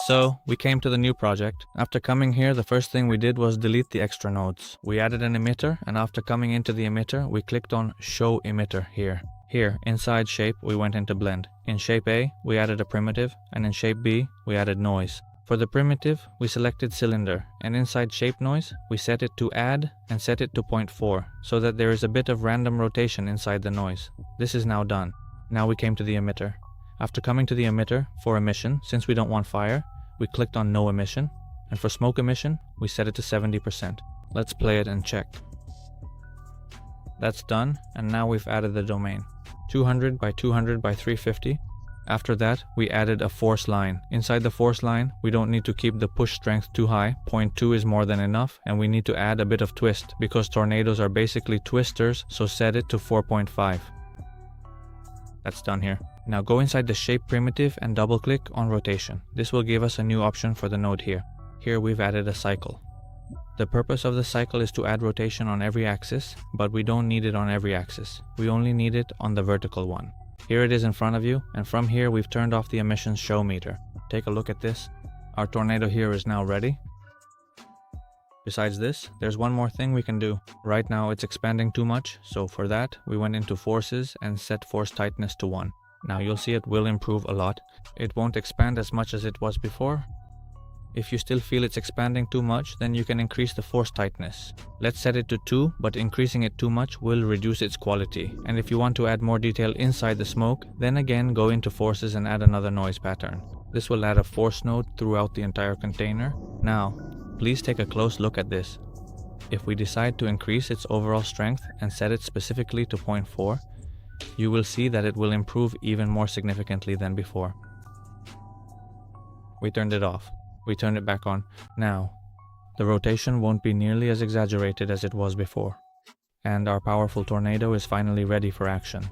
So we came to the new project. After coming here, the first thing we did was delete the extra nodes. We added an emitter, and after coming into the emitter, we clicked on Show Emitter here. Here, inside Shape, we went into Blend. In Shape A, we added a primitive, and in Shape B, we added noise. For the primitive, we selected Cylinder, and inside Shape Noise, we set it to Add and set it to 0.4, so that there is a bit of random rotation inside the noise. This is now done. Now we came to the emitter. After coming to the emitter, for emission, since we don't want fire, we clicked on No Emission, and for smoke emission, we set it to 70%. Let's play it and check. That's done, and now we've added the domain. 200 by 200 by 350. After that, we added a force line. Inside the force line, we don't need to keep the push strength too high. 0.2 is more than enough, and we need to add a bit of twist, because tornadoes are basically twisters, so set it to 4.5. That's done here. Now go inside the shape primitive and double click on rotation. This will give us a new option for the node here. Here we've added a cycle. The purpose of the cycle is to add rotation on every axis, but we don't need it on every axis. We only need it on the vertical one. Here it is in front of you, and from here we've turned off the emissions show meter. Take a look at this. Our tornado here is now ready. Besides this, there's one more thing we can do. Right now it's expanding too much, so for that we went into forces and set force tightness to 1. Now you'll see it will improve a lot. It won't expand as much as it was before. If you still feel it's expanding too much, then you can increase the force tightness. Let's set it to 2, but increasing it too much will reduce its quality. And if you want to add more detail inside the smoke, then again go into forces and add another noise pattern. This will add a force node throughout the entire container. Now, please take a close look at this. If we decide to increase its overall strength and set it specifically to 0.4, you will see that it will improve even more significantly than before. We turned it off. We turned it back on. Now, the rotation won't be nearly as exaggerated as it was before. And our powerful tornado is finally ready for action.